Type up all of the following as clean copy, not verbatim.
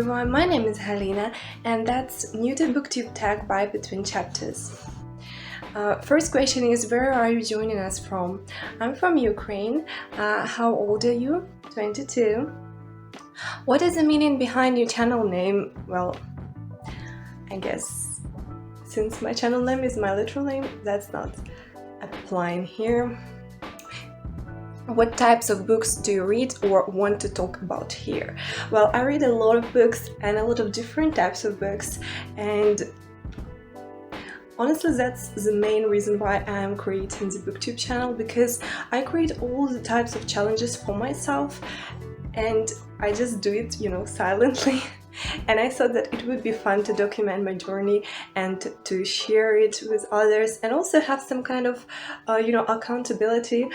everyone, my name is Halina and that's new to booktube tag by Between Chapters. First question is, where are you joining us from? I'm from Ukraine. How old are you? 22. What is the meaning behind your channel name? Well, I guess since my channel name is my literal name, that's not applying here. What types of books do you read or want to talk about here? Well, I read a lot of books and a lot of different types of books, and honestly that's the main reason why I am creating the booktube channel, because I create all the types of challenges for myself and I just do it, silently. And I thought that it would be fun to document my journey and to share it with others, and also have some kind of accountability,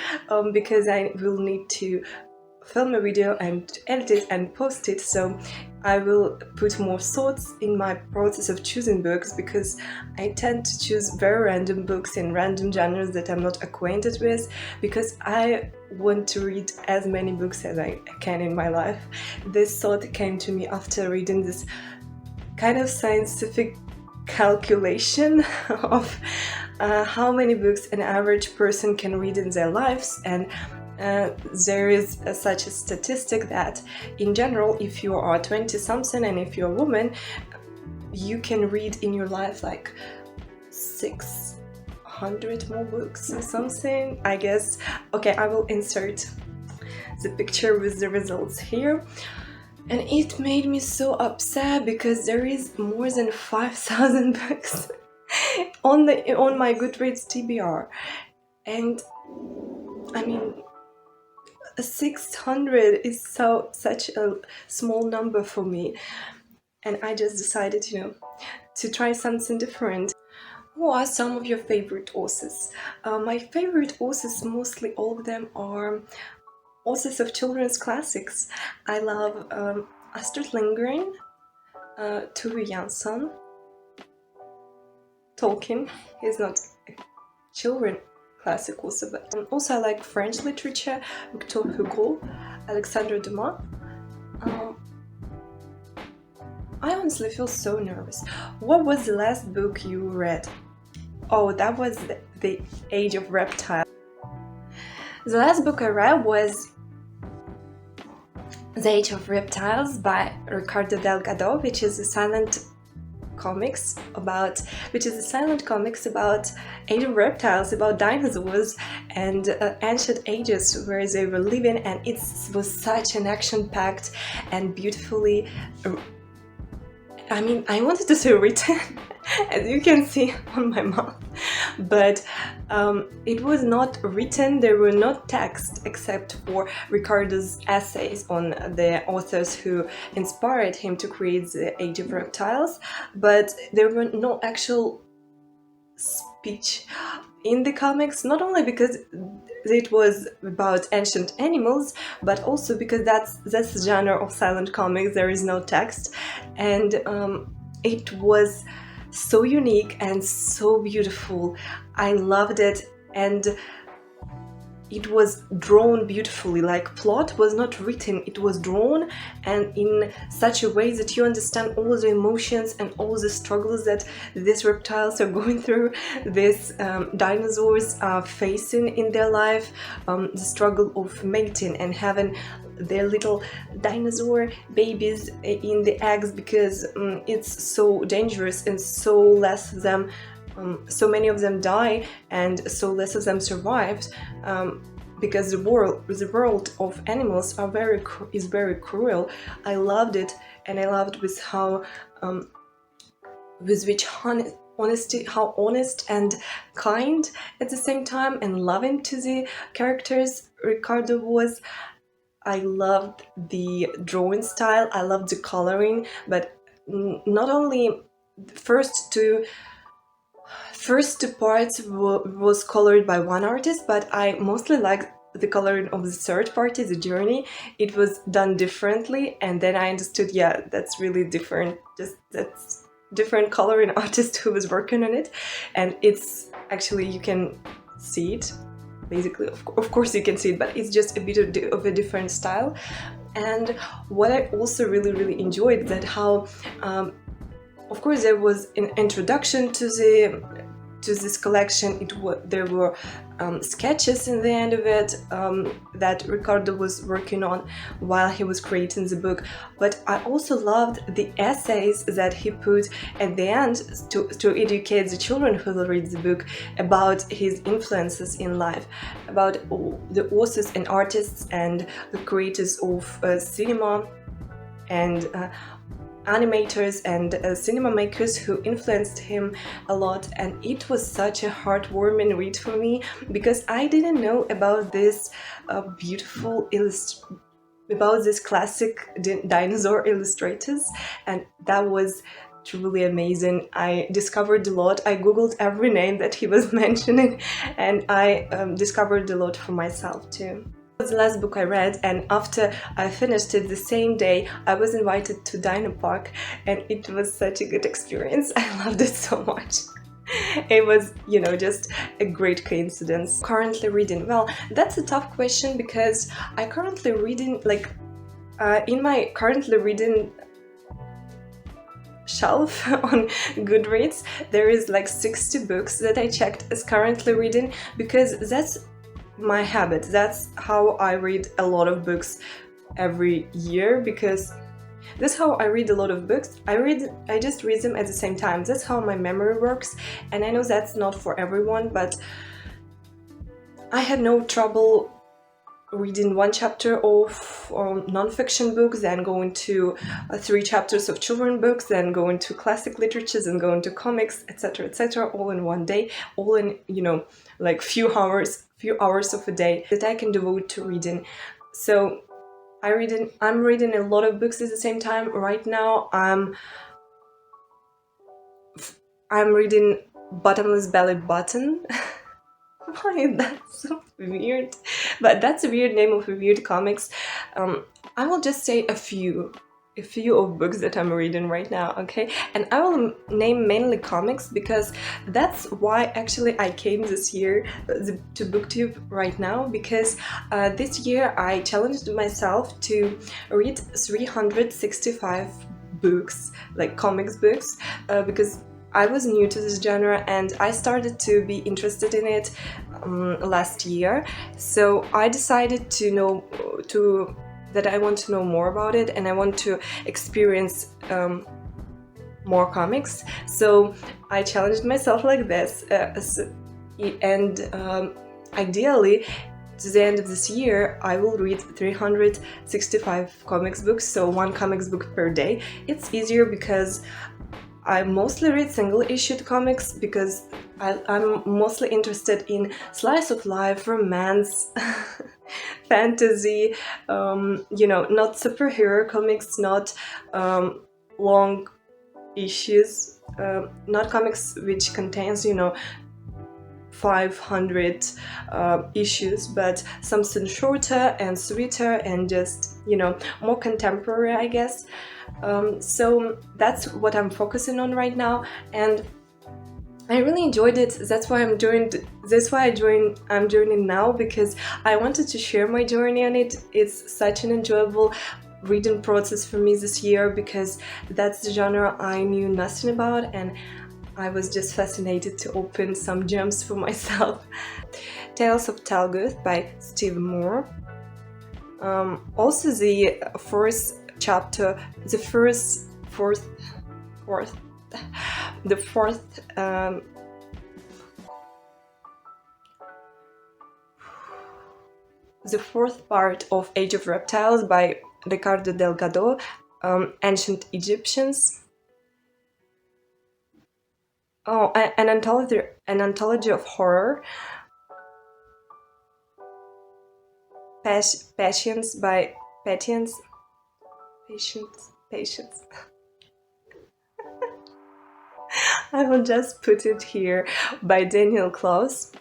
because I will need to film a video and edit it and post it, so I will put more thoughts in my process of choosing books, because I tend to choose very random books in random genres that I'm not acquainted with, because I want to read as many books as I can in my life. This thought came to me after reading this kind of scientific calculation of how many books an average person can read in their lives, and there is such a statistic that in general, if you are 20-something and if you're a woman, you can read in your life like 600 more books or something, I guess. Okay, I will insert the picture with the results here. And it made me so upset because there is more than 5,000 books on my Goodreads TBR, and I mean 600 is such a small number for me, and I just decided, to try something different. Who are some of your favorite authors? My favorite authors, mostly all of them, are authors of children's classics. I love Astrid Lindgren, Tove Jansson, Tolkien. He's not a children classic also, but also I like French literature, Victor Hugo, Alexandre Dumas. I honestly feel so nervous. What was the last book you read? Oh, that was The Age of Reptiles. The last book I read was The Age of Reptiles by Ricardo Delgado, which is a silent comics about Age of Reptiles, about dinosaurs and ancient ages where they were living, and it was such an action-packed and beautifully, I mean, I wanted to say written, as you can see on my mouth, but it was not written. There were no texts except for Ricardo's essays on the authors who inspired him to create The Age of Reptiles, but there were no actual speech in the comics, not only because it was about ancient animals, but also because that's the genre of silent comics. There is no text, and it was so unique and so beautiful. I loved it, and it was drawn beautifully. Like, plot was not written, it was drawn, and in such a way that you understand all the emotions and all the struggles that these reptiles are going through, these dinosaurs are facing in their life, the struggle of mating and having their little dinosaur babies in the eggs, because it's so dangerous and so so many of them die and so less of them survived, because the world of animals is very cruel. I loved it, and I loved with how with which honesty, how honest and kind at the same time and loving to the characters Ricardo was. I loved the drawing style, I loved the coloring, but not only first two parts was colored by one artist, but I mostly liked the coloring of the third party, the journey. It was done differently, and then I understood, yeah, that's really different. That's different coloring artist who was working on it, and it's actually, you can see it basically, of course you can see it, but it's just a bit of a different style. And what I also really enjoyed, that how of course there was an introduction to this collection. There were sketches in the end of it that Ricardo was working on while he was creating the book, but I also loved the essays that he put at the end to educate the children who will read the book about his influences in life, about the authors and artists and the creators of cinema and animators and cinema makers who influenced him a lot. And it was such a heartwarming read for me, because I didn't know about this about this classic dinosaur illustrators, and that was truly amazing. I discovered a lot. I googled every name that he was mentioning, and I discovered a lot for myself too. It was the last book I read, and after I finished it the same day, I was invited to Dino Park, and it was such a good experience. I loved it so much. It was, you know, just a great coincidence. Currently reading, well, that's a tough question, because I currently reading, like, in my currently reading shelf on Goodreads, there is like 60 books that I checked as currently reading, because that's my habit. That's how I read a lot of books every year, because that's how I read a lot of books. I just read them at the same time. That's how my memory works, and I know that's not for everyone, but I had no trouble reading one chapter of non-fiction books, then going to 3 chapters of children books, then going to classic literatures, and going to comics, etc., all in one day, all in, you know, like few hours of a day that I can devote to reading. So I'm reading a lot of books at the same time. Right now I'm reading Bottomless Belly Button. Why is that so weird? But that's a weird name of a weird comics. I will just say a few of books that I'm reading right now, okay? And I will name mainly comics, because that's why actually I came this year to booktube right now, because this year I challenged myself to read 365 books, like comics books, because I was new to this genre and I started to be interested in it last year. So I decided that I want to know more about it, and I want to experience more comics. So I challenged myself like this, and ideally to the end of this year I will read 365 comics books, so 1 comics book per day. It's easier because I mostly read single-issued comics, because I'm mostly interested in slice of life, romance, fantasy, you know, not superhero comics, not long issues, not comics which contains, you know, 500 issues, but something shorter and sweeter and just, you know, more contemporary, I guess. So that's what I'm focusing on right now, and I really enjoyed it. That's why I'm joining now, because I wanted to share my journey on it. It's such an enjoyable reading process for me this year, because that's the genre I knew nothing about, and I was just fascinated to open some gems for myself. Tales of Talguth by Steve Moore. Also the fourth chapter, the fourth part of Age of Reptiles by Ricardo Delgado, Ancient Egyptians. Oh, an anthology of horror. Patience by Patience. I will just put it here, by Daniel Klaus.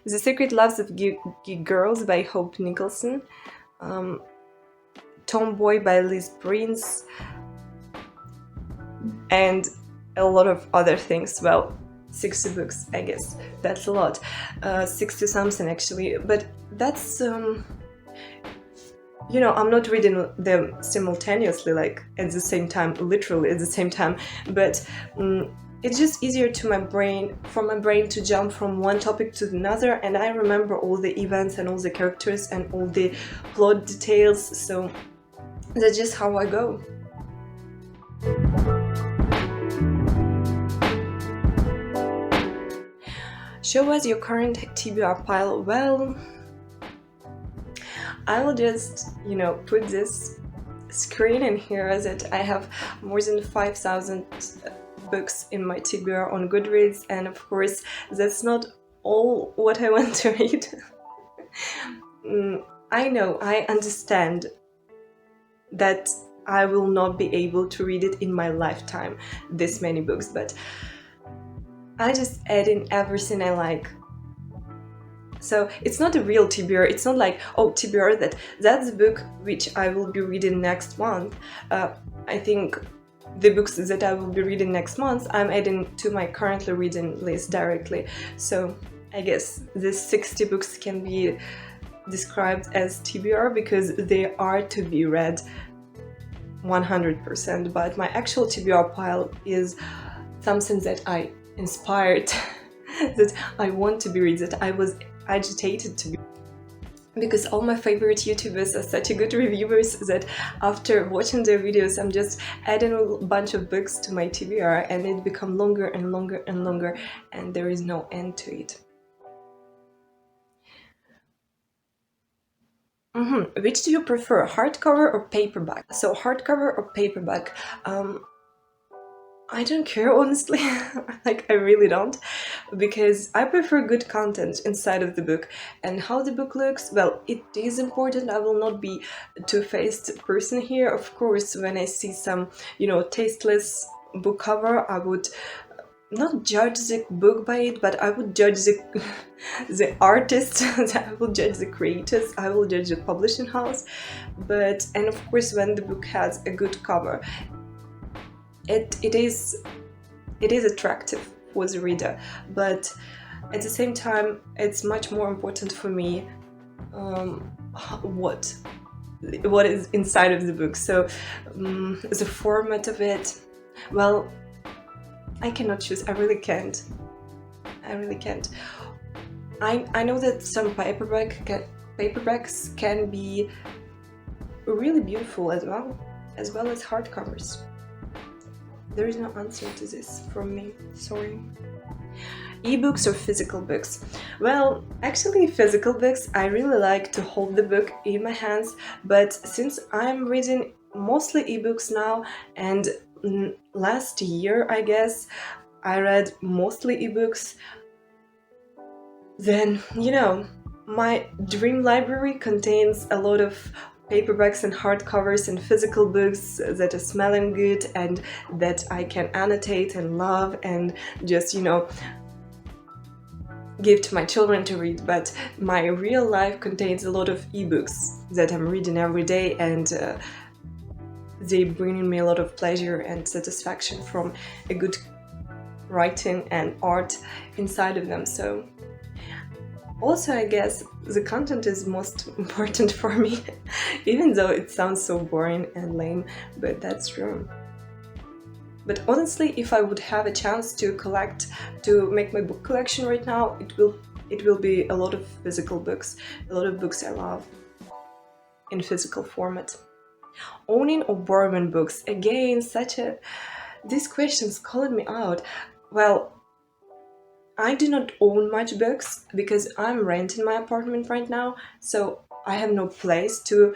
The Secret Loves of Geek Girls by Hope Nicholson. Tomboy by Liz Prince. And a lot of other things. Well, 60 books, I guess. That's a lot. 60 something actually. But that's you know, I'm not reading them simultaneously, like at the same time, literally at the same time, but it's just easier to my brain, for my brain to jump from one topic to another, and I remember all the events and all the characters and all the plot details, so that's just how I go. Show us your current TBR pile. Well, I will just, you know, put this screen in here that I have more than 5,000 books in my TBR on Goodreads, and of course that's not all what I want to read. I know, I understand that I will not be able to read it in my lifetime, this many books, but I just add in everything I like. So it's not a real TBR, it's not like, oh, TBR, that's the book which I will be reading next month. I think the books that I will be reading next month, I'm adding to my currently reading list directly. So I guess these 60 books can be described as TBR because they are to be read 100%, but my actual TBR pile is something that I inspired, that I want to be read, that I was agitated to be, because all my favorite YouTubers are such a good reviewers that after watching their videos I'm just adding a bunch of books to my TBR and it becomes longer and longer and longer and there is no end to it. Which do you prefer, hardcover or paperback? So hardcover or paperback? I don't care, honestly. Like, I really don't, because I prefer good content inside of the book, and how the book looks, well, it is important. I will not be a two-faced person here. Of course, when I see some, you know, tasteless book cover, I would not judge the book by it, but I would judge the artist, I will judge the creators, I will judge the publishing house. And of course, when the book has a good cover, it is attractive for the reader, but at the same time it's much more important for me what is inside of the book. So the format of it, well, I cannot choose. I really can't. I know that some paperbacks can be really beautiful as well as hardcovers. There is no answer to this from me, sorry. Ebooks or physical books? Well, actually physical books, I really like to hold the book in my hands, but since I'm reading mostly ebooks now, and last year I guess I read mostly ebooks, then, you know, my dream library contains a lot of paperbacks and hardcovers and physical books that are smelling good and that I can annotate and love and just, you know, give to my children to read. But my real life contains a lot of ebooks that I'm reading every day, and they bring me a lot of pleasure and satisfaction from a good writing and art inside of them. So also, I guess the content is most important for me, even though it sounds so boring and lame, but that's true. But honestly, if I would have a chance to make my book collection right now, it will be a lot of physical books, a lot of books I love in physical format. Owning or borrowing books? Again, these questions calling me out. Well, I do not own much books because I'm renting my apartment right now, so I have no place to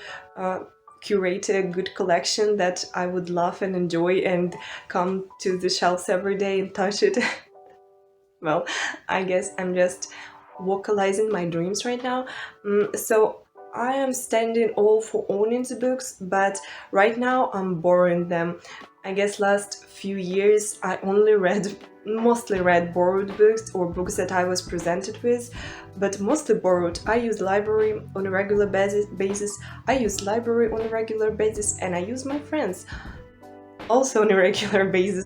curate a good collection that I would love and enjoy and come to the shelves every day and touch it. Well, I guess I'm just vocalizing my dreams right now. So I am standing all for owning the books, but right now I'm borrowing them. I guess last few years I mostly read borrowed books or books that I was presented with, but mostly borrowed. I use library on a regular basis. And I use my friends also on a regular basis.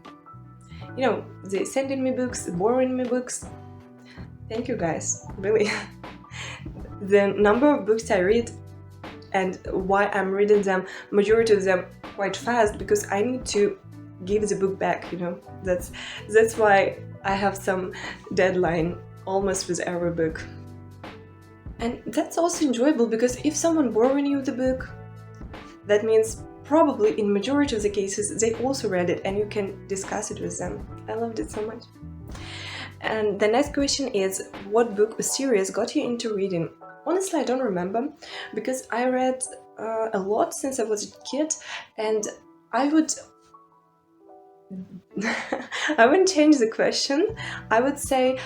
You know, they sending me books, borrowing me books. Thank you guys, really. The number of books I read and why I'm reading them, majority of them, quite fast, because I need to give the book back, you know. That's why I have some deadline almost with every book. And that's also enjoyable, because if someone borrowing you the book, that means probably in majority of the cases they also read it and you can discuss it with them. I loved it so much. And the next question is, what book or series got you into reading? Honestly, I don't remember, because I read a lot since I was a kid, and I wouldn't change the question. I would say,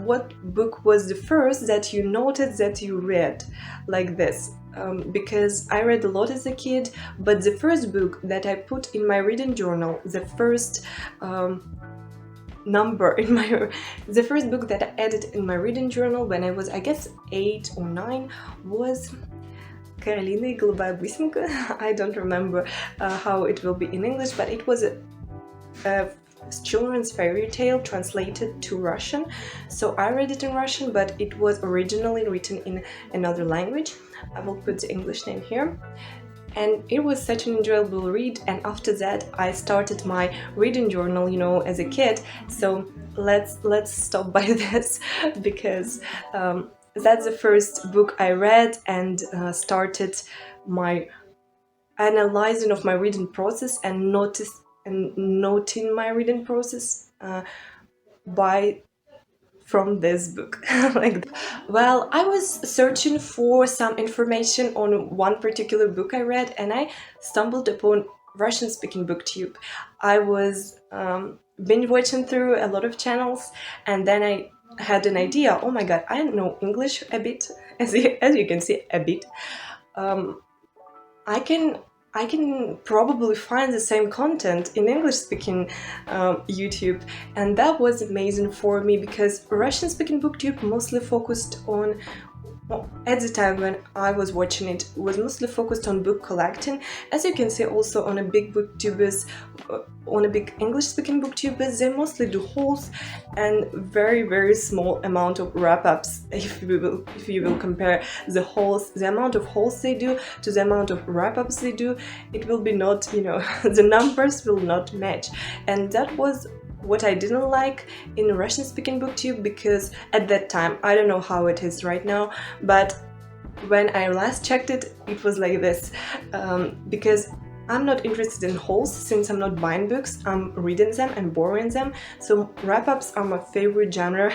what book was the first that you noticed that you read, like this? Because I read a lot as a kid, but the first book that I put in my reading journal, the first number in my the first book that I added in my reading journal when I was, I guess, 8 or 9, was 𝓫𝓸𝓸𝓸𝓵𝓫𝓿. I don't remember how it will be in English, but it was a children's fairy tale translated to Russian. So I read it in Russian, but it was originally written in another language. I will put the English name here. And it was such an enjoyable read, and after that I started my reading journal, you know, as a kid. So let's stop by this, because that's the first book I read, and started my analyzing of my reading process and noting my reading process from this book. Well, I was searching for some information on one particular book I read, and I stumbled upon Russian-speaking booktube. I was binge watching through a lot of channels, and then I had an idea. Oh my god, I know English a bit, as you can see, a bit. I can probably find the same content in English-speaking YouTube, and that was amazing for me, because Russian-speaking booktube mostly focused on, at the time when I was watching it, was mostly focused on book collecting. As you can see also on a big booktubers, on a big English-speaking booktubers, they mostly do hauls and very small amount of wrap-ups. If you will compare the hauls, the amount of hauls they do to the amount of wrap-ups they do, it will be not, you know, the numbers will not match. And that was what I didn't like in Russian-speaking booktube, because at that time, I don't know how it is right now, but when I last checked it, it was like this, because I'm not interested in hauls, since I'm not buying books, I'm reading them and borrowing them. So wrap-ups are my favorite genre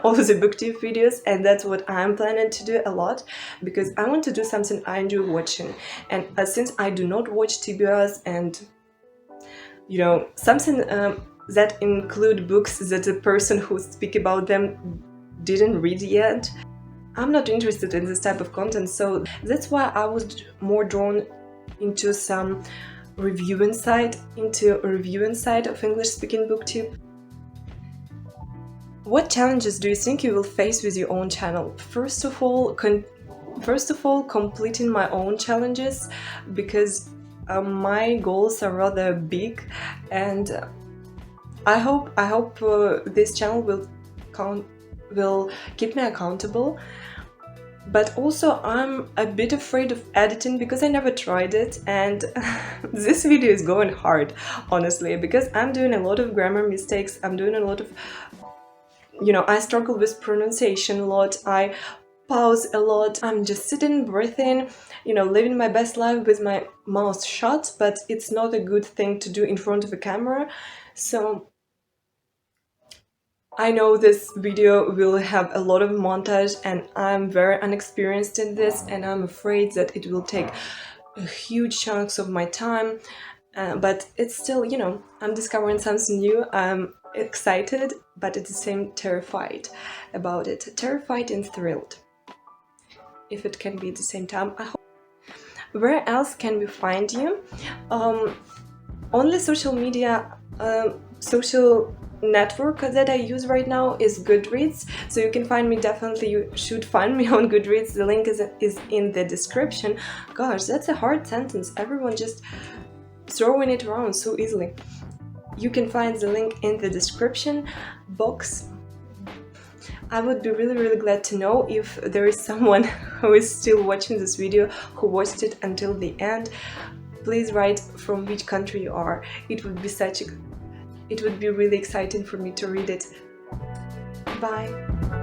of the booktube videos, and that's what I'm planning to do a lot, because I want to do something I enjoy watching. And since I do not watch TBRs and, you know, something that include books that the person who speak about them didn't read yet, I'm not interested in this type of content. So that's why I was more drawn into some reviewing site, of English-speaking booktube. What challenges do you think you will face with your own channel? First of all, completing my own challenges, because my goals are rather big, and I hope this channel will keep me accountable. But also I'm a bit afraid of editing, because I never tried it, and this video is going hard, honestly, because I'm doing a lot of grammar mistakes, I'm doing a lot of, you know, I struggle with pronunciation a lot, I pause a lot, I'm just sitting, breathing, you know, living my best life with my mouth shut, but it's not a good thing to do in front of a camera. So I know this video will have a lot of montage, and I'm very inexperienced in this, and I'm afraid that it will take a huge chunks of my time, but it's still, you know, I'm discovering something new. I'm excited, but at the same time terrified about it. Terrified and thrilled, if it can be at the same time. I hope. Where else can we find you? Only social media, social network that I use right now is Goodreads, so you can find me. Definitely you should find me on Goodreads. The link is in the description. Gosh, that's a hard sentence, everyone just throwing it around so easily. You can find the link in the description box. I would be really glad to know if there is someone who is still watching this video, who watched it until the end. Please write from which country you are. It would be really exciting for me to read it. Bye!